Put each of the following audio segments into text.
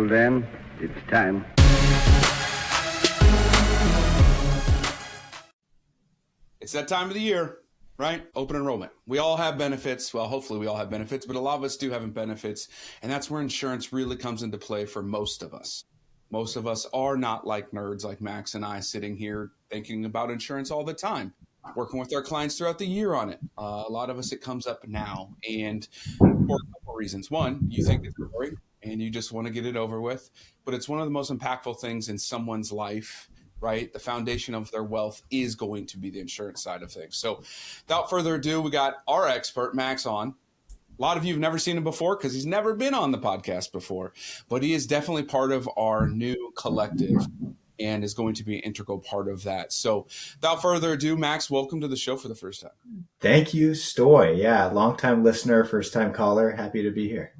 then, it's time. It's that time of the year, right? Open enrollment. We all have benefits. Well, hopefully we all have benefits, but a lot of us do have benefits. And that's where insurance really comes into play for most of us. Most of us are not like nerds like Max and I sitting here thinking about insurance all the time, working with our clients throughout the year on it. A lot of us, it comes up now. And for a couple reasons. One, you think it's boring and you just want to get it over with. But it's one of the most impactful things in someone's life, right? The foundation of their wealth is going to be the insurance side of things. So without further ado, we got our expert, Max, on. A lot of you have never seen him before because he's never been on the podcast before, but he is definitely part of our new collective and is going to be an integral part of that. So without further ado, Max, welcome to the show for the first time. Thank you, Stoy. Yeah, longtime listener, first-time caller. Happy to be here.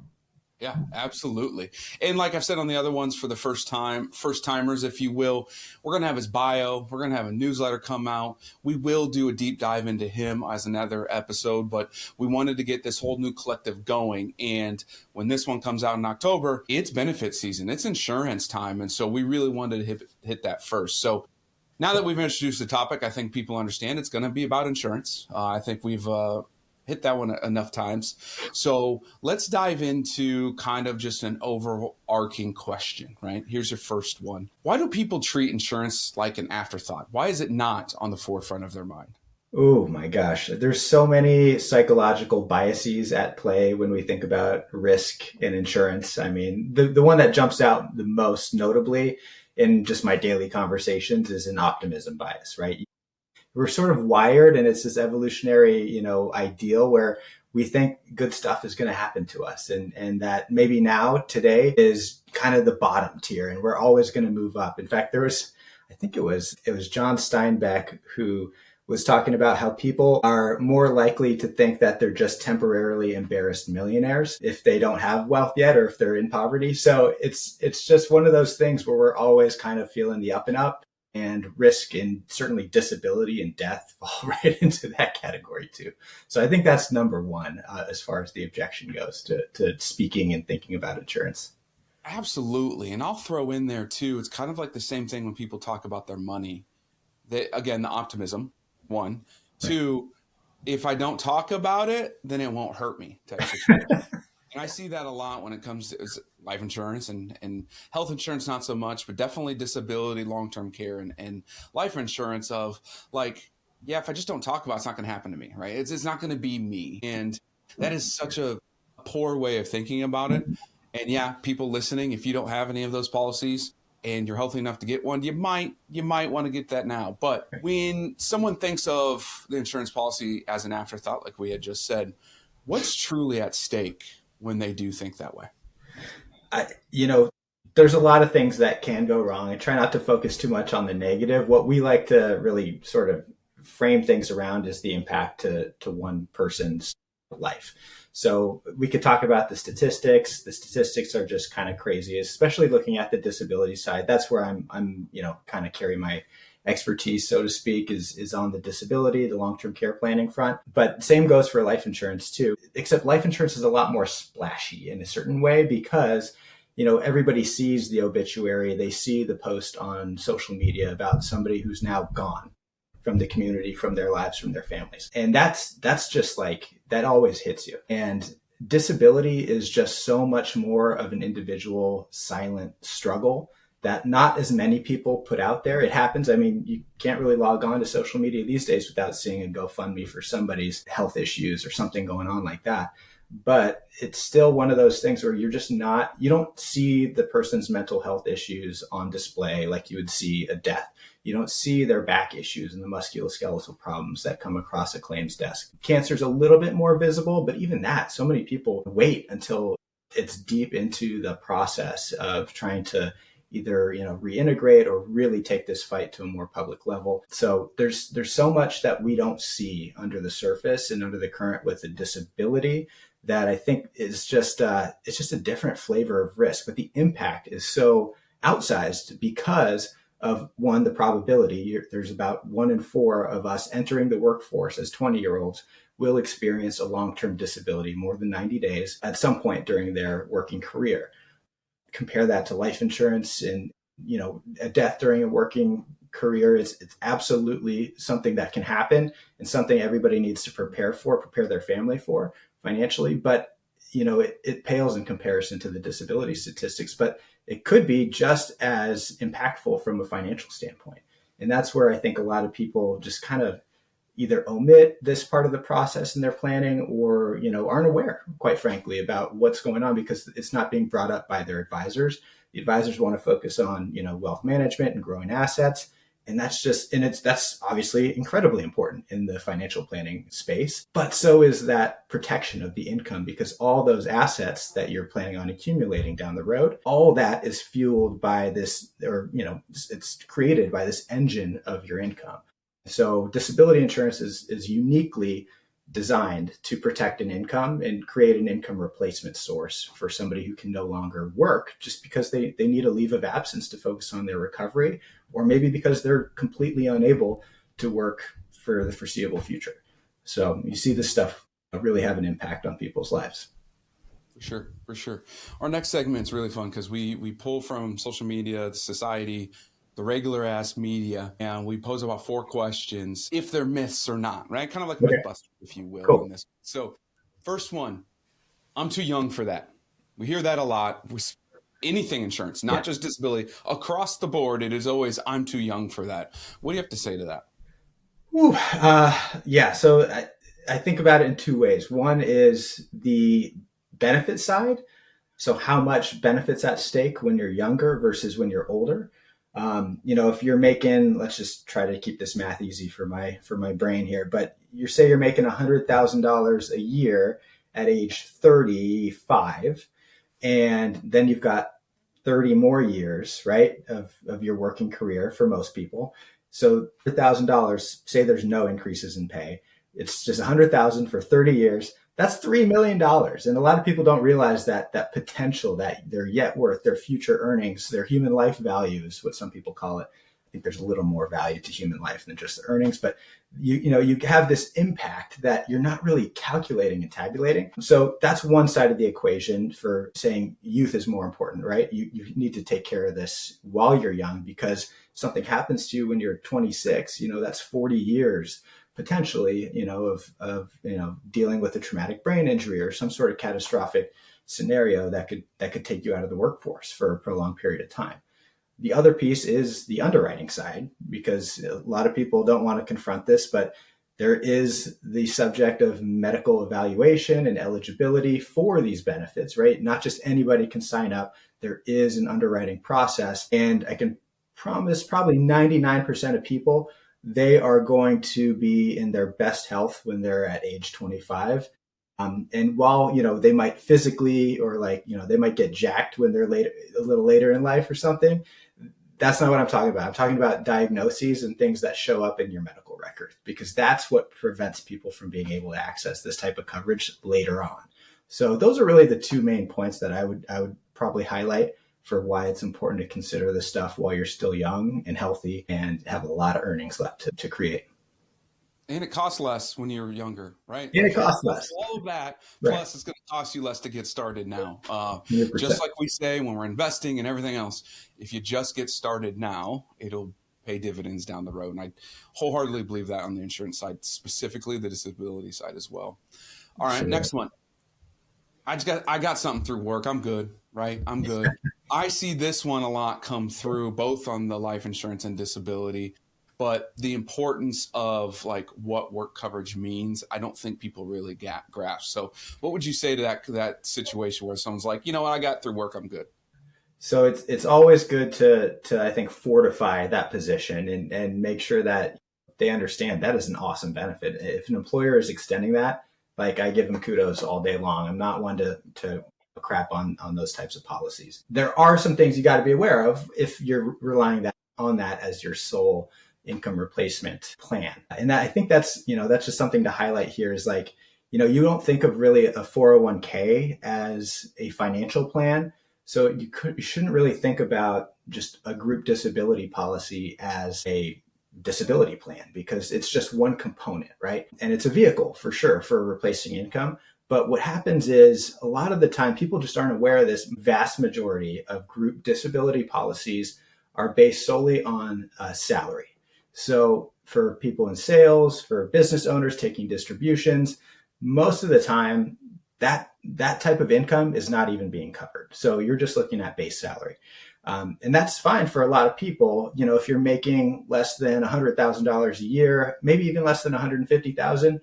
Yeah, absolutely. And like I've said on the other ones, for the first timers, if you will, we're going to have his bio. We're going to have a newsletter come out. We will do a deep dive into him as another episode, but we wanted to get this whole new collective going. And when this one comes out in October, it's benefit season. It's insurance time. And so we really wanted to hit that first. So now that we've introduced the topic, I think people understand it's going to be about insurance. I think we've hit that one enough times. So let's dive into kind of just an overarching question, right? Here's your first one. Why do people treat insurance like an afterthought? Why is it not on the forefront of their mind? Oh my gosh. There's so many psychological biases at play when we think about risk and insurance. I mean, the one that jumps out the most notably in just my daily conversations is an optimism bias, right? We're sort of wired, and it's this evolutionary, ideal where we think good stuff is going to happen to us, and that maybe now today is kind of the bottom tier, and we're always going to move up. In fact, I think it was John Steinbeck who was talking about how people are more likely to think that they're just temporarily embarrassed millionaires if they don't have wealth yet or if they're in poverty. So it's just one of those things where we're always kind of feeling the up and up. And risk and certainly disability and death fall right into that category too. So I think that's number one as far as the objection goes to speaking and thinking about insurance. Absolutely. And I'll throw in there too, it's kind of like the same thing when people talk about their money. Again, the optimism, one. Two, if I don't talk about it, then it won't hurt me type situation. And I see that a lot when it comes to life insurance and health insurance, not so much, but definitely disability, long-term care, and life insurance of like, yeah, if I just don't talk about it, it's not going to happen to me, right? It's not going to be me. And that is such a poor way of thinking about it. And yeah, people listening, if you don't have any of those policies and you're healthy enough to get one, you might want to get that now. But when someone thinks of the insurance policy as an afterthought, like we had just said, what's truly at stake when they do think that way? There's a lot of things that can go wrong. I try not to focus too much on the negative. What we like to really sort of frame things around is the impact to one person's life. So we could talk about the statistics. The statistics are just kind of crazy, especially looking at the disability side. That's where I'm kind of carry my expertise, so to speak, is on the disability, the long-term care planning front. But same goes for life insurance too, except life insurance is a lot more splashy in a certain way because, everybody sees the obituary. They see the post on social media about somebody who's now gone from the community, from their lives, from their families. And that's just like, that always hits you. And disability is just so much more of an individual silent struggle that not as many people put out there. It happens. I mean, you can't really log on to social media these days without seeing a GoFundMe for somebody's health issues or something going on like that. But it's still one of those things where you don't see the person's mental health issues on display like you would see a death. You don't see their back issues and the musculoskeletal problems that come across a claims desk. Cancer's a little bit more visible, but even that, so many people wait until it's deep into the process of trying to either, reintegrate or really take this fight to a more public level. So there's so much that we don't see under the surface and under the current with a disability that I think is just, it's just a different flavor of risk, but the impact is so outsized because of one, the probability. There's about 1 in 4 of us entering the workforce as 20-year-olds will experience a long-term disability more than 90 days at some point during their working career. compare that to life insurance and, a death during a working career, it's absolutely something that can happen and something everybody needs to prepare their family for financially. But, it pales in comparison to the disability statistics, but it could be just as impactful from a financial standpoint. And that's where I think a lot of people just kind of either omit this part of the process in their planning or, aren't aware, quite frankly, about what's going on because it's not being brought up by their advisors. The advisors want to focus on, wealth management and growing assets. And that's obviously incredibly important in the financial planning space. But so is that protection of the income, because all those assets that you're planning on accumulating down the road, all that is fueled by this, or, it's created by this engine of your income. So disability insurance is uniquely designed to protect an income and create an income replacement source for somebody who can no longer work just because they need a leave of absence to focus on their recovery, or maybe because they're completely unable to work for the foreseeable future. So you see this stuff really have an impact on people's lives. For sure. Our next segment is really fun because we pull from social media, society, the regular ass media, and we pose about 4 questions, if they're myths or not, right? Kind of like Mythbusters, if you will. Cool. In this. So first one, I'm too young for that. We hear that a lot with anything insurance, not just disability. Across the board, it is always, I'm too young for that. What do you have to say to that? So I think about it in 2 ways. One is the benefit side. So how much benefits at stake when you're younger versus when you're older. If you're making, let's just try to keep this math easy for my brain here, but you're making $100,000 a year at age 35, and then you've got 30 more years, right, of your working career for most people. So $100,000, say there's no increases in pay. It's just $100,000 for 30 years. That's $3 million. And a lot of people don't realize that potential, that their yet worth, their future earnings, their human life value is what some people call it. I think there's a little more value to human life than just the earnings, but you have this impact that you're not really calculating and tabulating. So that's one side of the equation for saying youth is more important, right? You need to take care of this while you're young, because something happens to you when you're 26, that's 40 years potentially, of dealing with a traumatic brain injury or some sort of catastrophic scenario that could take you out of the workforce for a prolonged period of time. The other piece is the underwriting side, because a lot of people don't want to confront this, but there is the subject of medical evaluation and eligibility for these benefits, right? Not just anybody can sign up. There is an underwriting process, and I can promise probably 99% of people, they are going to be in their best health when they're at age 25. And while, they might physically or they might get jacked when they're a little later in life or something, that's not what I'm talking about. I'm talking about diagnoses and things that show up in your medical record, because that's what prevents people from being able to access this type of coverage later on. So those are really the 2 main points that I would probably highlight for why it's important to consider this stuff while you're still young and healthy and have a lot of earnings left to create. And it costs less when you're younger, right? And it costs less. All of that, right. Plus it's going to cost you less to get started now. 100%. Just like we say when we're investing and everything else, if you just get started now, it'll pay dividends down the road. And I wholeheartedly believe that on the insurance side, specifically the disability side as well. All right, Next one. I got something through work. I'm good, right? I'm good. I see this one a lot come through both on the life insurance and disability. But the importance of what work coverage means, I don't think people really grasp. So what would you say to that situation where someone's like, you know what, I got through work, I'm good? So it's always good to I think fortify that position and make sure that they understand that is an awesome benefit. If an employer is extending that, I give them kudos all day long. I'm not one to crap on those types of policies. There are some things you got to be aware of if you're relying on that as your sole income replacement plan. And I think that's just something to highlight here is you don't think of really a 401k as a financial plan. So you shouldn't really think about just a group disability policy as a disability plan, because it's just one component, right? And it's a vehicle for sure for replacing income, But what happens is a lot of the time people just aren't aware of this. Vast majority of group disability policies are based solely on salary. So for people in sales, for business owners taking distributions, most of the time that type of income is not even being covered. So you're just looking at base salary. And that's fine for a lot of people. You know, if you're making less than $100,000 a year, maybe even less than $150,000,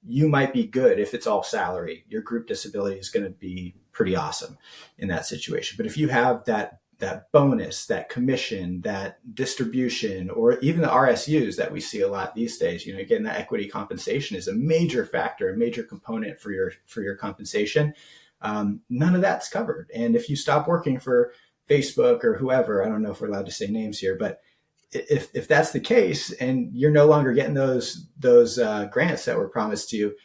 you might be good if it's all salary. Your group disability is going to be pretty awesome in that situation. But if you have that bonus, that commission, that distribution, or even the RSUs that we see a lot these days, you know, again, that equity compensation is a major factor, a major component for your compensation. None of that's covered. And if you stop working for Facebook or whoever, I don't know if we're allowed to say names here, but if that's the case and you're no longer getting those grants that were promised to you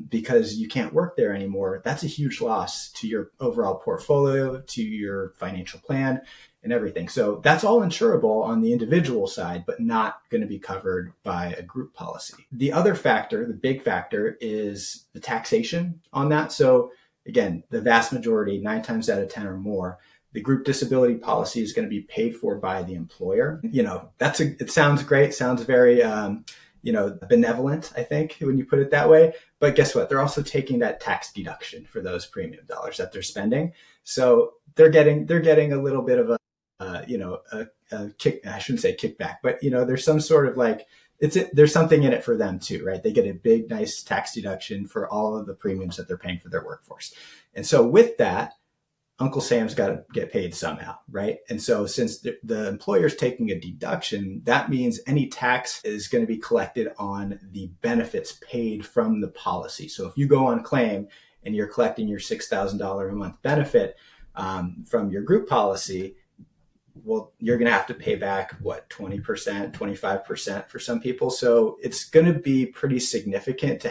because you can't work there anymore, that's a huge loss to your overall portfolio, to your financial plan and everything. So that's all insurable on the individual side, but not going to be covered by a group policy. The other factor, the big factor, is the taxation on that. So again, the vast majority, 9 times out of 10 or more, the group disability policy is going to be paid for by the employer. You know, it sounds great, sounds very, benevolent, I think, when you put it that way. But guess what? They're also taking that tax deduction for those premium dollars that they're spending. So they're getting a little bit of a kick. I shouldn't say kickback, but, you know, there's some sort of like, there's something in it for them too, right? They get a big, nice tax deduction for all of the premiums that they're paying for their workforce. And so with that, Uncle Sam's got to get paid somehow, right? And so since the employer's taking a deduction, that means any tax is going to be collected on the benefits paid from the policy. So if you go on claim and you're collecting your $6,000 a month benefit from your group policy, well, you're going to have to pay back, 20%, 25% for some people. So it's going to be pretty significant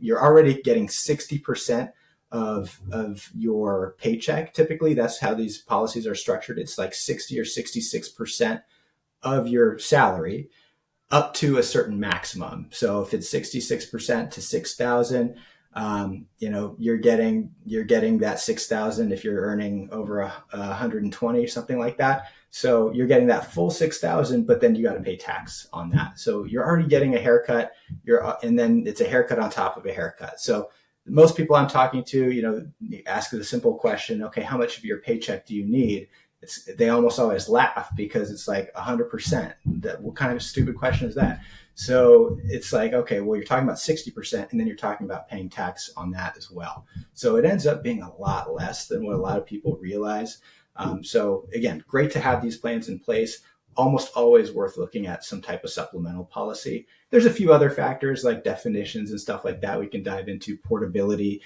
you're already getting 60% of your paycheck. Typically, that's how these policies are structured. It's like 60 or 66% of your salary up to a certain maximum. So if it's 66% to 6,000, you're getting that 6,000 if you're earning over 120, something like that. So you're getting that full 6,000, but then you got to pay tax on that. So you're already getting a haircut. And then it's a haircut on top of a haircut. So most people I'm talking to, you ask the simple question, okay, how much of your paycheck do you need? They almost always laugh because it's like 100%. What kind of stupid question is that? So it's like, okay, well, you're talking about 60%, and then you're talking about paying tax on that as well. So it ends up being a lot less than what a lot of people realize. So again, great to have these plans in place. Almost always worth looking at some type of supplemental policy. There's a few other factors like definitions and stuff like that we can dive into. Portability.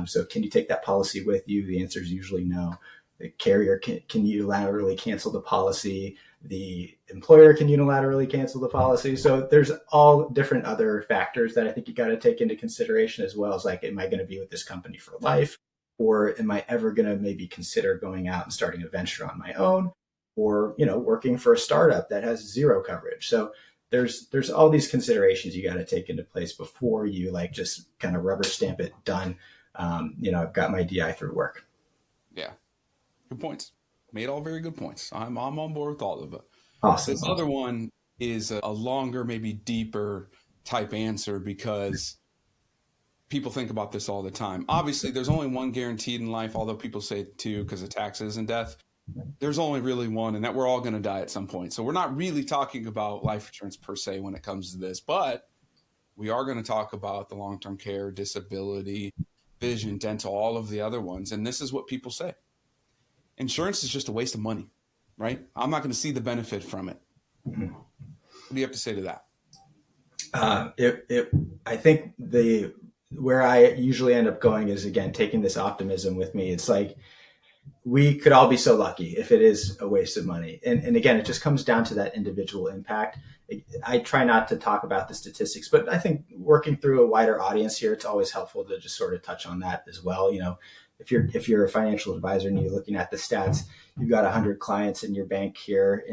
So can you take that policy with you? The answer is usually no. The carrier can unilaterally cancel the policy. The employer can unilaterally cancel the policy. So there's all different other factors that I think you got to take into consideration, as well as like, am I going to be with this company for life? Or am I ever going to maybe consider going out and starting a venture on my own? Or, working for a startup that has zero coverage. So there's all these considerations you got to take into place before you like just kind of rubber stamp it, done. I've got my DI through work. Yeah. Good points. Made all very good points. I'm on board with all of it. Awesome. This other one is a longer, maybe deeper type answer because people think about this all the time. Obviously, there's only one guaranteed in life, although people say two because of taxes and death. There's only really one, and that we're all going to die at some point. So we're not really talking about life insurance per se when it comes to this, but we are going to talk about the long-term care, disability, vision, dental, all of the other ones. And this is what people say. Insurance is just a waste of money, right? I'm not going to see the benefit from it. Mm-hmm. What do you have to say to that? I think where I usually end up going is, again, taking this optimism with me. It's like, we could all be so lucky if it is a waste of money. And again, it just comes down to that individual impact. I try not to talk about the statistics, but I think working through a wider audience here, it's always helpful to just sort of touch on that as well. if you're a financial advisor and you're looking at the stats, you've got 100 clients in your bank here,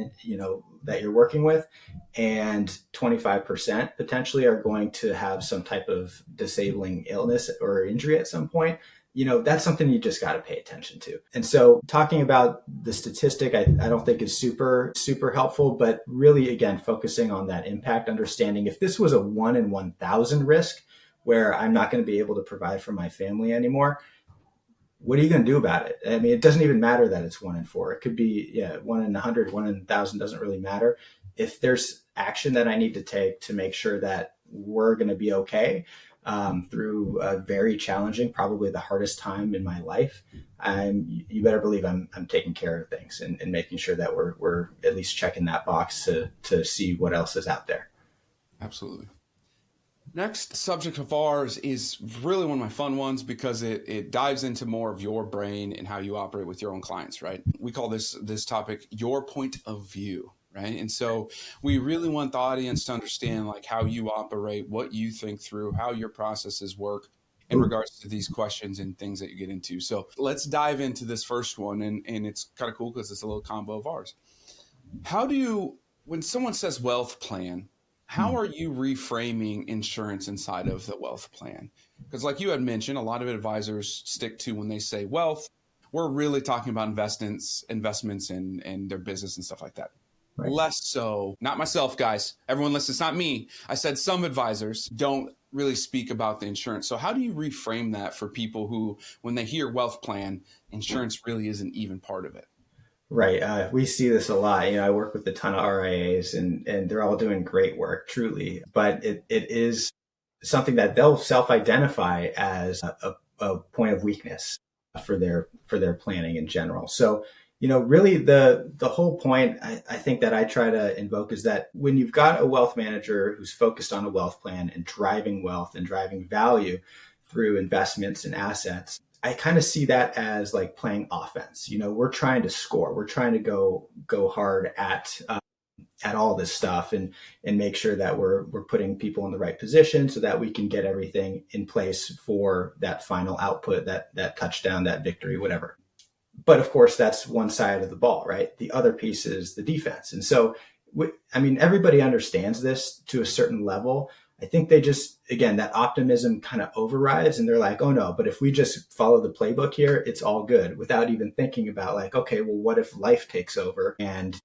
that you're working with, and 25% potentially are going to have some type of disabling illness or injury at some point. That's something you just got to pay attention to. And so talking about the statistic, I don't think is super, super helpful, but really, again, focusing on that impact, understanding if this was a 1 in 1,000 risk where I'm not going to be able to provide for my family anymore, what are you going to do about it? I mean, it doesn't even matter that it's 1 in 4. It could be 1 in 100, 1 in 1,000, doesn't really matter. If there's action that I need to take to make sure that we're going to be okay, through a very challenging, probably the hardest time in my life, you better believe I'm taking care of things and making sure that we're at least checking that box to see what else is out there. Absolutely. Next subject of ours is really one of my fun ones because it dives into more of your brain and how you operate with your own clients, right? We call this topic your point of view. Right. And so we really want the audience to understand like how you operate, what you think through, how your processes work in regards to these questions and things that you get into. So let's dive into this first one. And it's kind of cool because it's a little combo of ours. When someone says wealth plan, how are you reframing insurance inside of the wealth plan? Because like you had mentioned, a lot of advisors stick to when they say wealth, we're really talking about investments in their business and stuff like that. Right. Less so, not myself, guys. Everyone listen, it's not me. I said some advisors don't really speak about the insurance. So how do you reframe that for people who, when they hear wealth plan, insurance really isn't even part of it? Right. We see this a lot. I work with a ton of RIAs and they're all doing great work, truly. But it is something that they'll self-identify as a point of weakness for their planning in general. So really the whole point I think that I try to invoke is that when you've got a wealth manager who's focused on a wealth plan and driving wealth and driving value through investments and assets, I kind of see that as like playing offense. We're trying to score. We're trying to go hard at all this stuff and make sure that we're putting people in the right position so that we can get everything in place for that final output, that touchdown, that victory, whatever. But of course, that's one side of the ball, right? The other piece is the defense. And so, everybody understands this to a certain level. I think they just, again, that optimism kind of overrides and they're like, oh no, but if we just follow the playbook here, it's all good, without even thinking about like, okay, well, what if life takes over and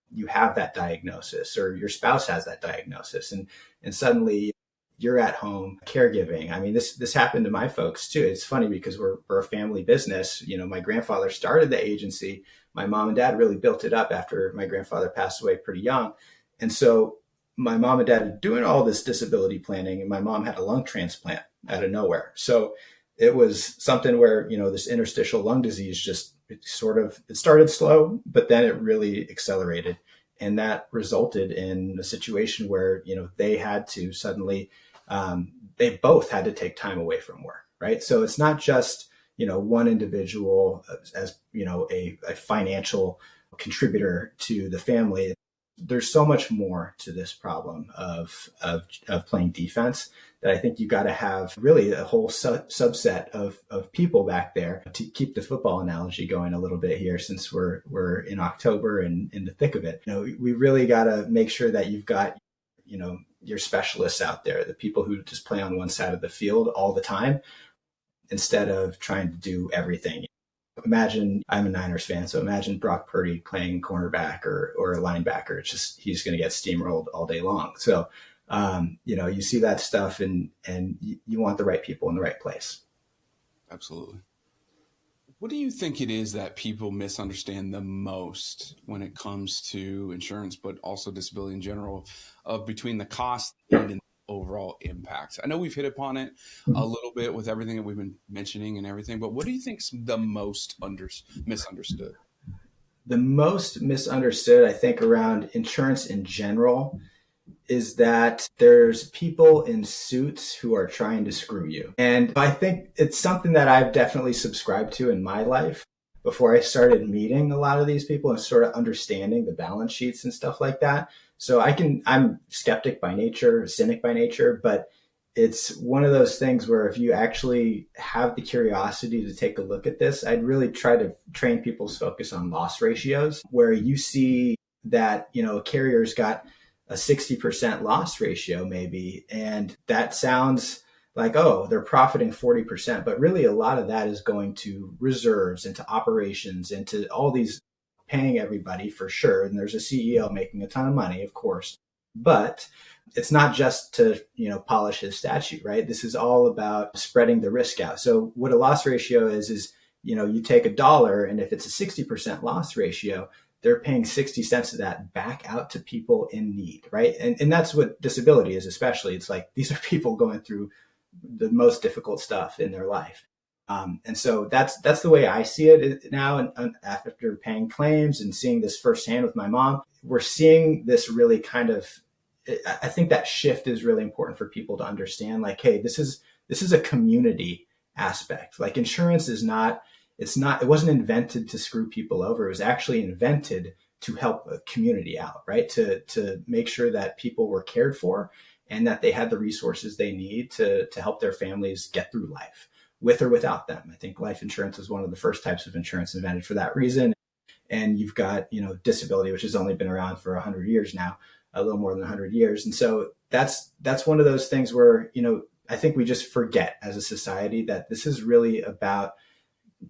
you have that diagnosis or your spouse has that diagnosis and suddenly you're at home caregiving. This happened to my folks too. It's funny because we're a family business. My grandfather started the agency. My mom and dad really built it up after my grandfather passed away pretty young. And so my mom and dad are doing all this disability planning and my mom had a lung transplant out of nowhere. So it was something where, this interstitial lung disease it started slow, but then it really accelerated. And that resulted in a situation where, they had to suddenly, they both had to take time away from work, right? So it's not just, one individual as a financial contributor to the family. There's so much more to this problem of playing defense that I think you got to have really a whole subset of people back there to keep the football analogy going a little bit here, since we're in October and in the thick of it. We really got to make sure that you've got, your specialists out there, the people who just play on one side of the field all the time, instead of trying to do everything. Imagine, I'm a Niners fan, so imagine Brock Purdy playing cornerback or a linebacker. It's just, he's going to get steamrolled all day long. So, you see that stuff and you want the right people in the right place. Absolutely. What do you think it is that people misunderstand the most when it comes to insurance, but also disability in general, between the cost and the overall impact? I know we've hit upon it a little bit with everything that we've been mentioning and everything, but what do you think is the most misunderstood? The most misunderstood, I think, around insurance in general is that there's people in suits who are trying to screw you. And I think it's something that I've definitely subscribed to in my life before I started meeting a lot of these people and sort of understanding the balance sheets and stuff like that. So I'm skeptic by nature, cynic by nature, but it's one of those things where if you actually have the curiosity to take a look at this, I'd really try to train people's focus on loss ratios, where you see that, a carrier's got a 60% loss ratio maybe, and that sounds like, oh, they're profiting 40%, but really a lot of that is going to reserves, into operations, into all these, paying everybody for sure. And there's a CEO making a ton of money, of course, but it's not just to, polish his statue, right? This is all about spreading the risk out. So what a loss ratio is, you take $1, and if it's a 60% loss ratio, they're paying 60 cents of that back out to people in need, right? And that's what disability is, especially. It's like, these are people going through the most difficult stuff in their life. And so that's the way I see it now. And after paying claims and seeing this firsthand with my mom, we're seeing this really kind of, I think that shift is really important for people to understand, like, hey, this is a community aspect. Like, insurance is not, it wasn't invented to screw people over. It was actually invented to help a community out, right? To make sure that people were cared for and that they had the resources they need to help their families get through life, with or without them. I think life insurance is one of the first types of insurance invented for that reason. And you've got, disability, which has only been around for 100 years now, a little more than 100 years. And so that's one of those things where, I think we just forget as a society that this is really about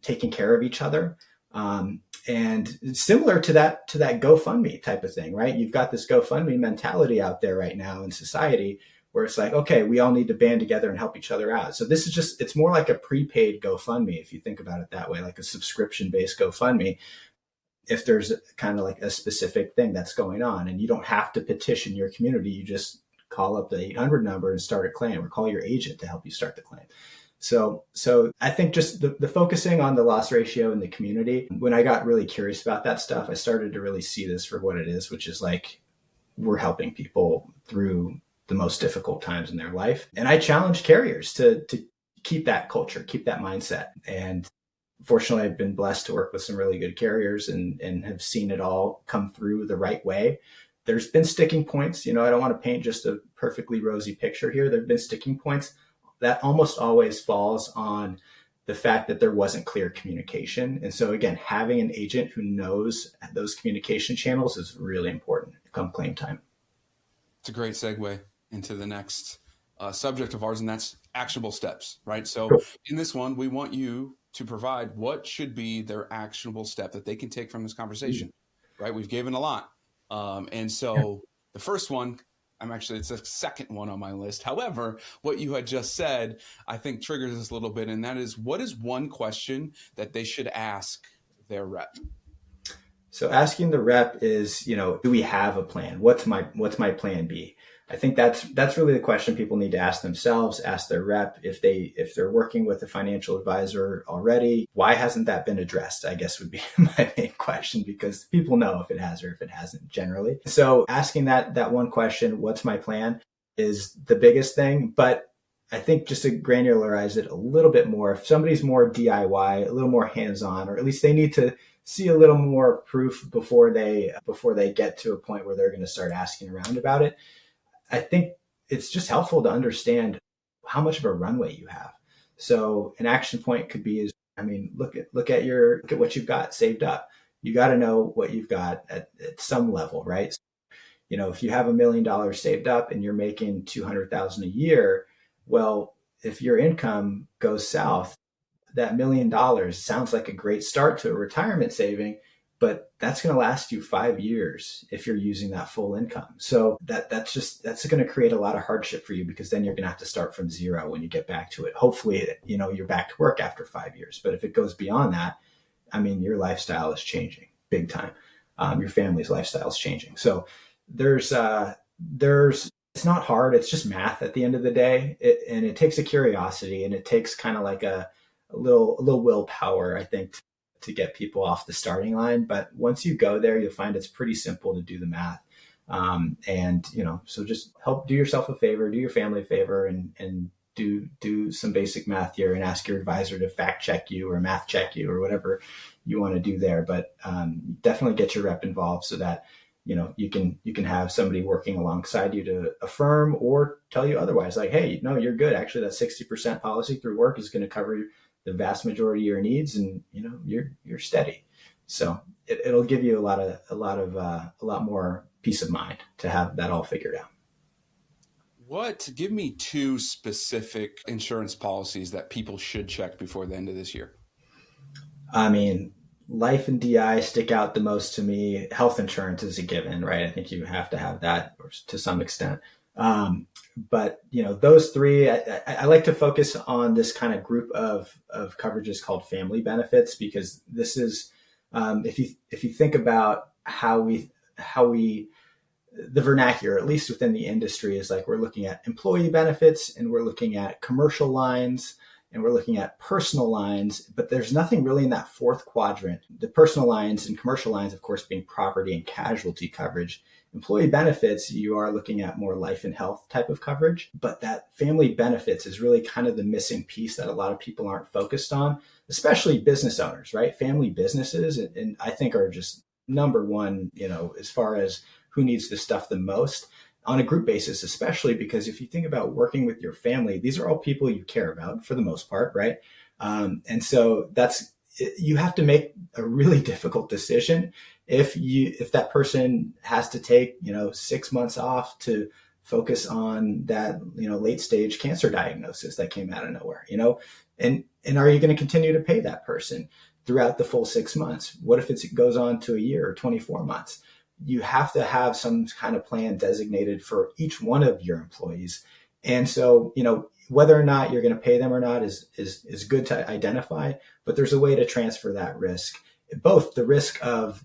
taking care of each other. And similar to that GoFundMe type of thing, right? You've got this GoFundMe mentality out there right now in society, where it's like, okay, we all need to band together and help each other out. So this is just, it's more like a prepaid GoFundMe, if you think about it that way, like a subscription-based GoFundMe. If there's kind of like a specific thing that's going on, and you don't have to petition your community, you just call up the 800 number and start a claim, or call your agent to help you start the claim. So I think just the focusing on the loss ratio in the community, when I got really curious about that stuff, I started to really see this for what it is, which is like, we're helping people through the most difficult times in their life. And I challenge carriers to keep that culture, keep that mindset. And fortunately, I've been blessed to work with some really good carriers and have seen it all come through the right way. There's been sticking points. I don't want to paint just a perfectly rosy picture here. There've been sticking points. That almost always falls on the fact that there wasn't clear communication. And so again, having an agent who knows those communication channels is really important come claim time. It's a great segue into the next subject of ours, and that's actionable steps, right? So Cool. In this one, we want you to provide what should be their actionable step that they can take from this conversation, right? We've given a lot. And so the first one, it's the second one on my list. However, what you had just said, I think triggers this a little bit. And that is, what is one question that they should ask their rep? So asking the rep is, do we have a plan? What's my plan B? I think that's really the question people need to ask themselves, ask their rep. If they're working with a financial advisor already, why hasn't that been addressed? I guess would be my main question, because people know if it has or if it hasn't generally. So asking that one question, what's my plan, is the biggest thing. But I think just to granularize it a little bit more, if somebody's more DIY, a little more hands-on, or at least they need to see a little more proof before they get to a point where they're going to start asking around about it, I think it's just helpful to understand how much of a runway you have. So an action point could be look at what you've got saved up. You got to know what you've got at some level, right? If you have $1 million saved up and you're making $200,000 a year, well, if your income goes south, that $1 million sounds like a great start to a retirement saving, but that's going to last you 5 years if you're using that full income. So that's going to create a lot of hardship for you, because then you're going to have to start from zero when you get back to it. Hopefully, you're back to work after 5 years. But if it goes beyond that, your lifestyle is changing big time. Your family's lifestyle is changing. So there's it's not hard. It's just math at the end of the day. And it takes a curiosity, and it takes kind of like a little willpower, I think, to get people off the starting line. But once you go there, you'll find it's pretty simple to do the math. So just do yourself a favor, do your family a favor, and do some basic math here, and ask your advisor to fact check you or math check you or whatever you want to do there. But definitely get your rep involved so that you can have somebody working alongside you to affirm or tell you otherwise, like, hey, no, you're good. Actually, that 60% policy through work is going to cover the vast majority of your needs, and you're steady. So it'll give you a lot more peace of mind to have that all figured out. Give me two specific insurance policies that people should check before the end of this year. I mean, life and DI stick out the most to me. Health insurance is a given, right? I think you have to have that to some extent. But those three, I like to focus on this kind of group of coverages called family benefits, because this is, if you think about how we the vernacular, at least within the industry, is like we're looking at employee benefits and we're looking at commercial lines and we're looking at personal lines, but there's nothing really in that fourth quadrant. The personal lines and commercial lines, of course, being property and casualty coverage. Employee benefits, you are looking at more life and health type of coverage, but that family benefits is really kind of the missing piece that a lot of people aren't focused on, especially business owners, right? Family businesses, and I think are just number one, as far as who needs this stuff the most on a group basis, especially because if you think about working with your family, these are all people you care about for the most part, right? And so you have to make a really difficult decision if that person has to take 6 months off to focus on that late stage cancer diagnosis that came out of nowhere, and are you going to continue to pay that person throughout the full 6 months? What if it goes on to a year or 24 months? You have to have some kind of plan designated for each one of your employees. And so, whether or not you're going to pay them or not is good to identify, but there's a way to transfer that risk, both the risk of,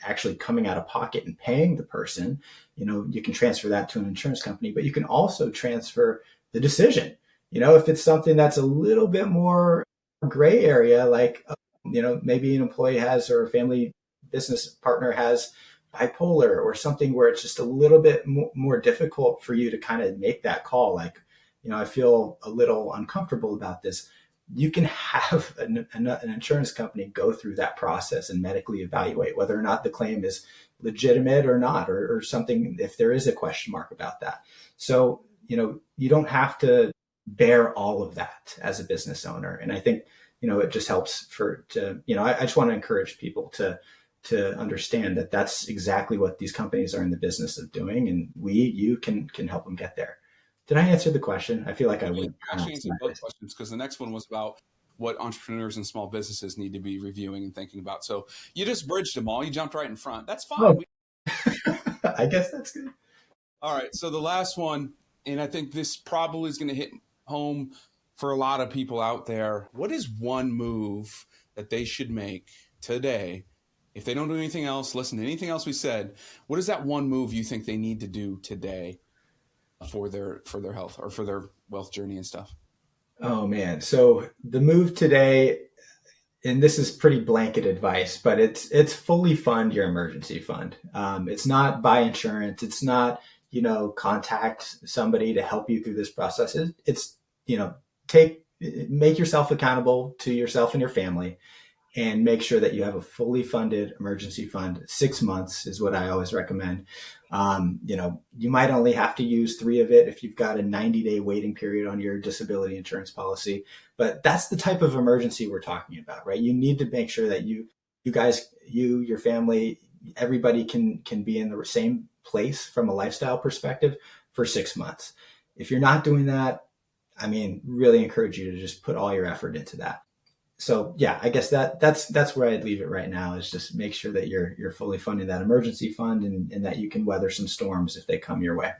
actually coming out of pocket and paying the person, you can transfer that to an insurance company, but you can also transfer the decision. If it's something that's a little bit more gray area, like, maybe an employee has, or a family business partner has bipolar or something where it's just a little bit more difficult for you to kind of make that call. Like, I feel a little uncomfortable about this. You can have an insurance company go through that process and medically evaluate whether or not the claim is legitimate or not, or something, if there is a question mark about that. So, you don't have to bear all of that as a business owner. And I think, it just helps I just want to encourage people to understand that that's exactly what these companies are in the business of doing. And you can help them get there. Did I answer the question? I feel like I would. Actually answered both questions, because the next one was about what entrepreneurs and small businesses need to be reviewing and thinking about. So you just bridged them all. You jumped right in front. That's fine. Oh. I guess that's good. All right. So the last one, and I think this probably is going to hit home for a lot of people out there. What is one move that they should make today? If they don't do anything else, listen to anything else we said, what is that one move you think they need to do today for their health or for their wealth journey and stuff? Oh man. So the move today, and this is pretty blanket advice, but it's fully fund your emergency fund. It's not buy insurance. It's not, contact somebody to help you through this process. It's make yourself accountable to yourself and your family, and make sure that you have a fully funded emergency fund. 6 months is what I always recommend. You might only have to use 3 of it if you've got a 90-day waiting period on your disability insurance policy. But that's the type of emergency we're talking about, right? You need to make sure that you guys, your family, everybody can be in the same place from a lifestyle perspective for 6 months. If you're not doing that, really encourage you to just put all your effort into that. So yeah, I guess that's where I'd leave it right now, is just make sure that you're fully funding that emergency fund, and that you can weather some storms if they come your way.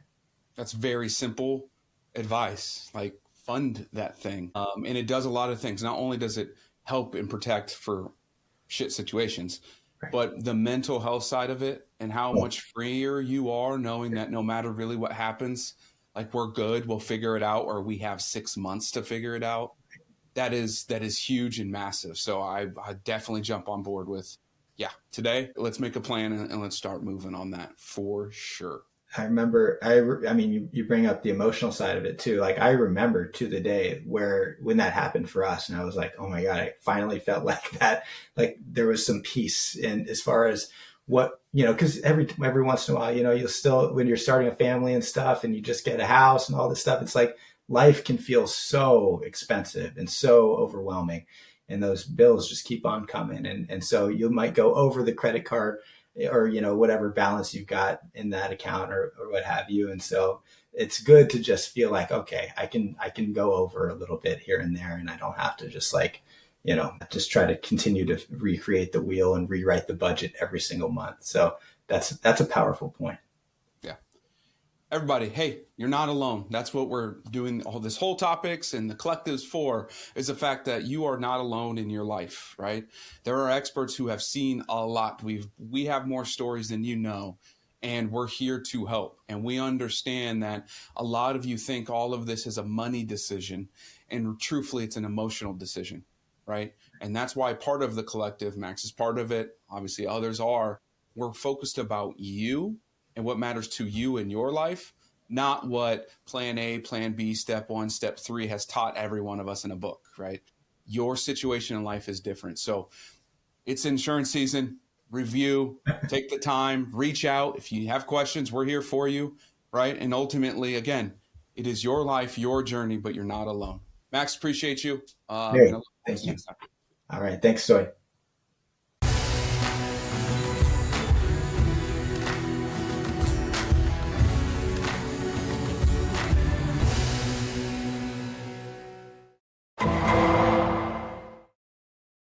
That's very simple advice. Like, fund that thing. And it does a lot of things. Not only does it help and protect for shit situations, right, but the mental health side of it, and how much freer you are knowing that no matter really what happens, like, we're good, we'll figure it out, or we have 6 months to figure it out. That is huge and massive. So I definitely jump on board with, today, let's make a plan and let's start moving on that for sure. I remember, you bring up the emotional side of it too. Like, I remember to the day when that happened for us, and I was like, oh my God, I finally felt like that, like there was some peace. And as far as what, because every once in a while, you'll still, when you're starting a family and stuff and you just get a house and all this stuff, it's like life can feel so expensive and so overwhelming. And those bills just keep on coming. And so you might go over the credit card or, whatever balance you've got in that account or what have you. And so it's good to just feel like, okay, I can go over a little bit here and there, and I don't have to just just try to continue to recreate the wheel and rewrite the budget every single month. So that's a powerful point. Yeah. Everybody, hey, you're not alone. That's what we're doing. All this whole topics and the collectives for is the fact that you are not alone in your life, right? There are experts who have seen a lot. We have more stories than you know, and we're here to help. And we understand that a lot of you think all of this is a money decision, and truthfully, it's an emotional decision, right? And that's why part of the collective, Max is part of it. Obviously, others are. We're focused about you and what matters to you in your life, not what plan A, plan B, step 1, step 3 has taught every one of us in a book, right? Your situation in life is different. So it's insurance season. Review, take the time, reach out. If you have questions, we're here for you, right? And ultimately, again, it is your life, your journey, but you're not alone. Max, appreciate you. Hey, thank you. All right. Thanks, Soy.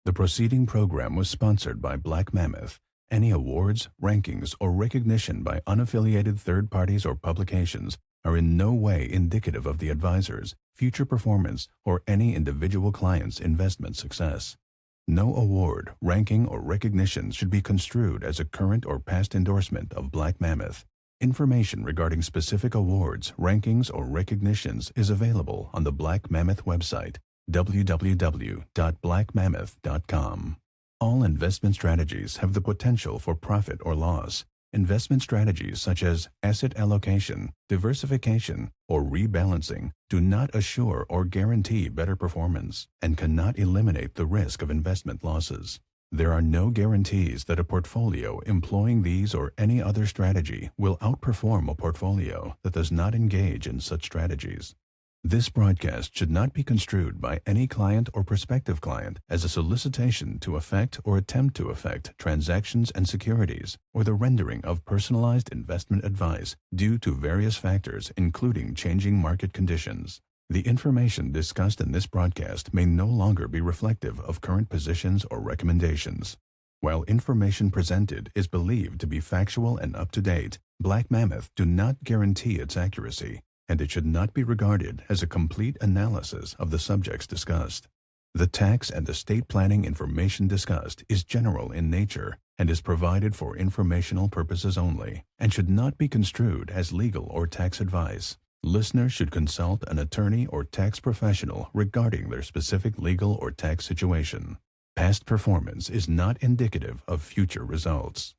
The preceding program was sponsored by Black Mammoth. Any awards, rankings, or recognition by unaffiliated third parties or publications are in no way indicative of the advisor's future performance or any individual client's investment success. No award, ranking, or recognition should be construed as a current or past endorsement of Black Mammoth. Information regarding specific awards, rankings, or recognitions is available on the Black Mammoth website, www.blackmammoth.com. All investment strategies have the potential for profit or loss. Investment strategies such as asset allocation, diversification, or rebalancing do not assure or guarantee better performance and cannot eliminate the risk of investment losses. There are no guarantees that a portfolio employing these or any other strategy will outperform a portfolio that does not engage in such strategies. This broadcast should not be construed by any client or prospective client as a solicitation to effect or attempt to effect transactions and securities or the rendering of personalized investment advice due to various factors including changing market conditions. The information discussed in this broadcast may no longer be reflective of current positions or recommendations. While information presented is believed to be factual and up-to-date, Black Mammoth do not guarantee its accuracy, and it should not be regarded as a complete analysis of the subjects discussed. The tax and estate planning information discussed is general in nature and is provided for informational purposes only and should not be construed as legal or tax advice. Listeners should consult an attorney or tax professional regarding their specific legal or tax situation. Past performance is not indicative of future results.